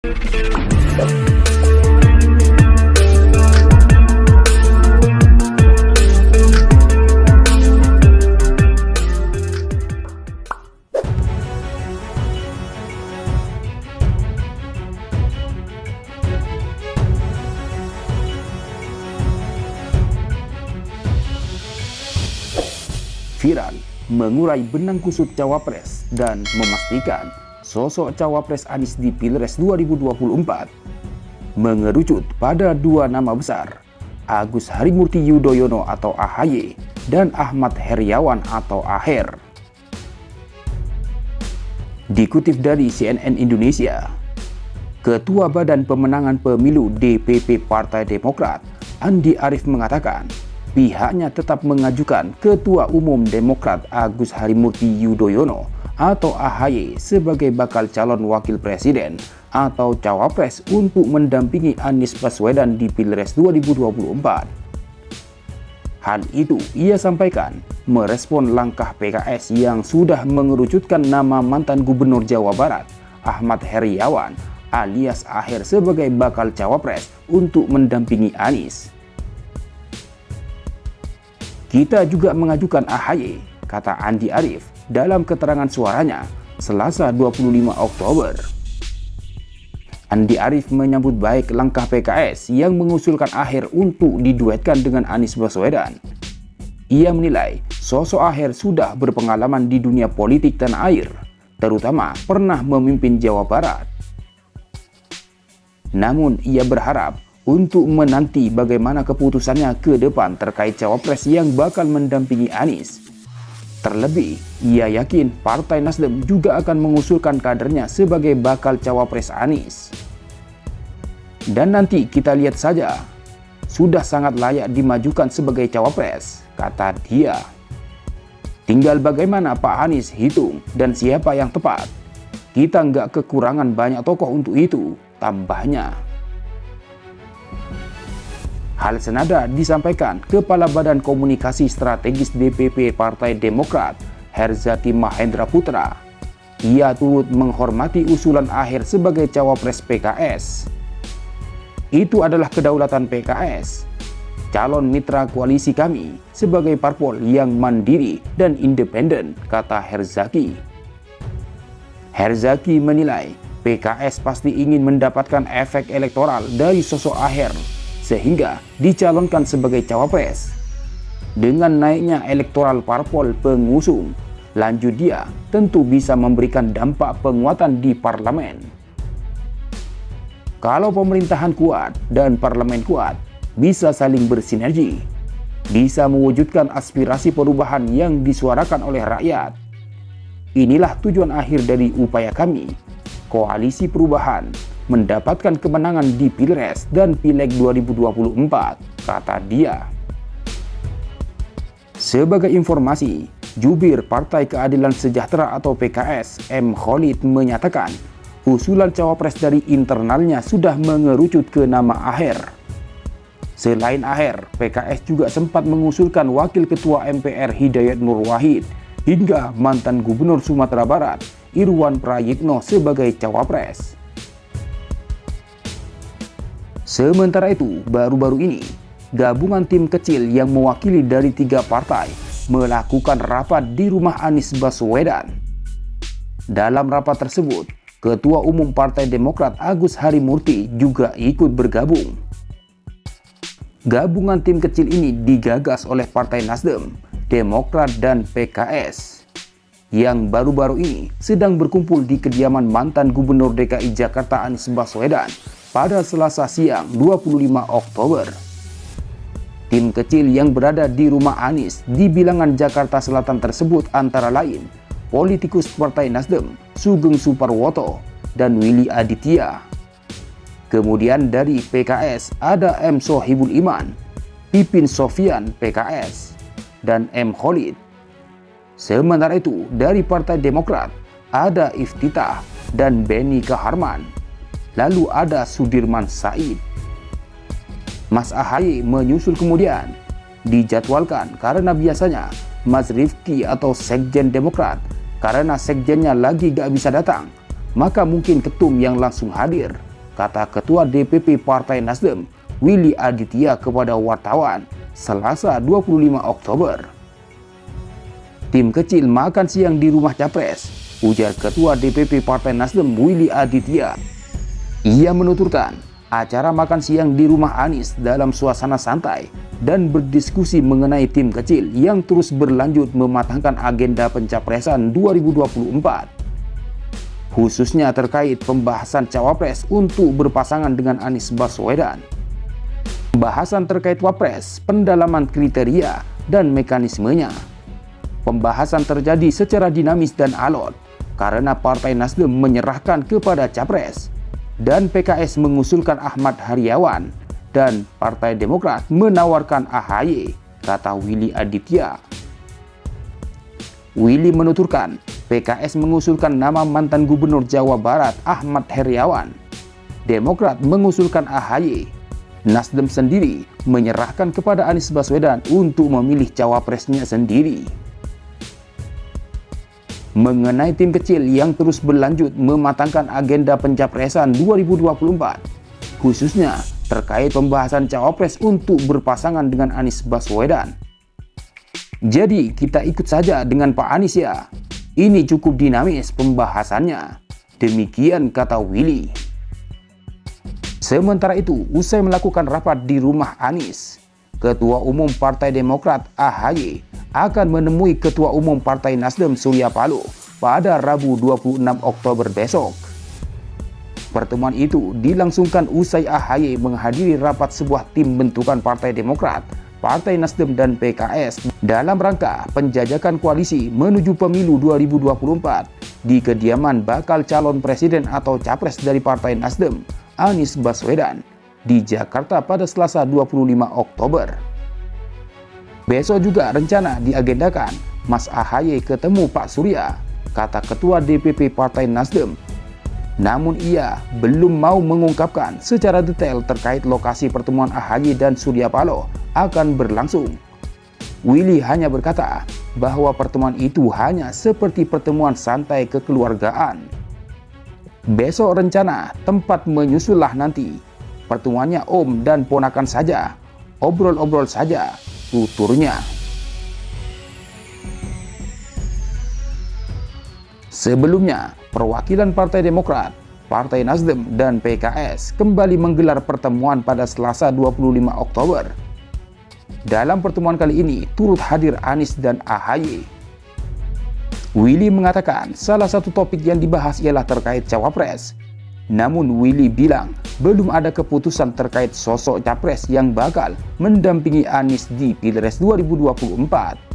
Viral mengurai benang kusut Cawapres dan memastikan sosok Cawapres Anies di Pilpres 2024 mengerucut pada dua nama besar, Agus Harimurti Yudhoyono atau AHY dan Ahmad Heriawan atau AHER. Dikutip dari CNN Indonesia, Ketua Badan Pemenangan Pemilu DPP Partai Demokrat, Andi Arief mengatakan pihaknya tetap mengajukan Ketua Umum Demokrat Agus Harimurti Yudhoyono atau AHY sebagai bakal calon wakil presiden atau cawapres untuk mendampingi Anies Baswedan di Pilpres 2024. Hal itu ia sampaikan merespon langkah PKS yang sudah mengerucutkan nama mantan Gubernur Jawa Barat Ahmad Heriawan alias AHER sebagai bakal cawapres untuk mendampingi Anies. Kita juga mengajukan AHY, kata Andi Arief dalam keterangan suaranya Selasa 25 Oktober. Andi Arief menyambut baik langkah PKS yang mengusulkan AHER untuk diduetkan dengan Anies Baswedan. Ia menilai sosok AHER sudah berpengalaman di dunia politik tanah air, terutama pernah memimpin Jawa Barat. Namun ia berharap untuk menanti bagaimana keputusannya ke depan terkait cawapres yang bakal mendampingi Anies. Terlebih, ia yakin Partai Nasdem juga akan mengusulkan kadernya sebagai bakal cawapres Anies. Dan nanti kita lihat saja, sudah sangat layak dimajukan sebagai cawapres, kata dia. Tinggal bagaimana Pak Anies hitung dan siapa yang tepat. Kita nggak kekurangan banyak tokoh untuk itu, tambahnya. Hal senada disampaikan Kepala Badan Komunikasi Strategis DPP Partai Demokrat, Herzaki Mahendra Putra. Ia turut menghormati usulan AHER sebagai cawapres PKS. Itu adalah kedaulatan PKS, calon mitra koalisi kami sebagai parpol yang mandiri dan independen, kata Herzaki. Herzaki menilai PKS pasti ingin mendapatkan efek elektoral dari sosok AHER sehingga dicalonkan sebagai cawapres. Dengan naiknya elektoral parpol pengusung, lanjut dia tentu bisa memberikan dampak penguatan di parlemen. Kalau pemerintahan kuat dan parlemen kuat, bisa saling bersinergi, bisa mewujudkan aspirasi perubahan yang disuarakan oleh rakyat. Inilah tujuan akhir dari upaya kami, Koalisi Perubahan, mendapatkan kemenangan di Pilpres dan Pileg 2024, kata dia. Sebagai informasi, Jubir Partai Keadilan Sejahtera atau PKS, M. Khalid menyatakan usulan cawapres dari internalnya sudah mengerucut ke nama AHER. Selain AHER, PKS juga sempat mengusulkan Wakil Ketua MPR Hidayat Nur Wahid hingga mantan Gubernur Sumatera Barat Irwan Prayitno sebagai cawapres. Sementara itu, baru-baru ini, gabungan tim kecil yang mewakili dari 3 partai melakukan rapat di rumah Anies Baswedan. Dalam rapat tersebut, Ketua Umum Partai Demokrat Agus Harimurti juga ikut bergabung. Gabungan tim kecil ini digagas oleh Partai Nasdem, Demokrat, dan PKS, yang baru-baru ini sedang berkumpul di kediaman mantan Gubernur DKI Jakarta Anies Baswedan pada Selasa siang 25 Oktober. Tim kecil yang berada di rumah Anies di bilangan Jakarta Selatan tersebut antara lain politikus Partai Nasdem Sugeng Suparwoto dan Willy Aditya. Kemudian dari PKS ada M. Sohibul Iman, Pipin Sofian PKS, dan M. Khalid. Sementara itu dari Partai Demokrat ada Iftitah dan Beni Kaharman. Lalu ada Sudirman Said. Mas AHY menyusul kemudian. Dijadwalkan karena biasanya Mas Rifki atau Sekjen Demokrat, karena sekjennya lagi gak bisa datang, maka mungkin ketum yang langsung hadir, kata Ketua DPP Partai Nasdem, Willy Aditya kepada wartawan Selasa 25 Oktober. Tim kecil makan siang di rumah Capres, ujar Ketua DPP Partai Nasdem Willy Aditya. Ia menuturkan, acara makan siang di rumah Anies dalam suasana santai dan berdiskusi mengenai tim kecil yang terus berlanjut mematangkan agenda pencapresan 2024. Khususnya terkait pembahasan cawapres untuk berpasangan dengan Anies Baswedan. Pembahasan terkait wapres, pendalaman kriteria dan mekanismenya. Pembahasan terjadi secara dinamis dan alot karena Partai Nasdem menyerahkan kepada Capres dan PKS mengusulkan Ahmad Heriawan dan Partai Demokrat menawarkan AHY, kata Willy Aditya. Willy menuturkan, PKS mengusulkan nama mantan Gubernur Jawa Barat Ahmad Heriawan. Demokrat mengusulkan AHY. Nasdem sendiri menyerahkan kepada Anies Baswedan untuk memilih cawapresnya sendiri. Mengenai tim kecil yang terus berlanjut mematangkan agenda pencapresan 2024, khususnya terkait pembahasan cawapres untuk berpasangan dengan Anies Baswedan. Jadi kita ikut saja dengan Pak Anies ya. Ini cukup dinamis pembahasannya. Demikian kata Willy. Sementara itu, usai melakukan rapat di rumah Anies, Ketua Umum Partai Demokrat AHY akan menemui Ketua Umum Partai Nasdem Surya Paloh pada Rabu 26 Oktober besok. Pertemuan itu dilangsungkan usai AHY menghadiri rapat sebuah tim bentukan Partai Demokrat, Partai Nasdem dan PKS dalam rangka penjajakan koalisi menuju pemilu 2024 di kediaman bakal calon presiden atau capres dari Partai Nasdem, Anies Baswedan, di Jakarta pada Selasa 25 Oktober. Besok juga rencana diagendakan Mas AHY ketemu Pak Surya, kata Ketua DPP Partai Nasdem. Namun ia belum mau mengungkapkan secara detail terkait lokasi pertemuan AHY dan Surya Paloh akan berlangsung. Willy hanya berkata bahwa pertemuan itu hanya seperti pertemuan santai kekeluargaan. Besok rencana tempat menyusullah nanti. Pertemuannya om dan ponakan saja. Obrol-obrol saja, tuturnya. Sebelumnya, perwakilan Partai Demokrat, Partai Nasdem, dan PKS kembali menggelar pertemuan pada Selasa 25 Oktober. Dalam pertemuan kali ini turut hadir Anies dan AHY. Willy mengatakan salah satu topik yang dibahas ialah terkait cawapres. Namun Willy bilang belum ada keputusan terkait sosok capres yang bakal mendampingi Anies di Pilpres 2024.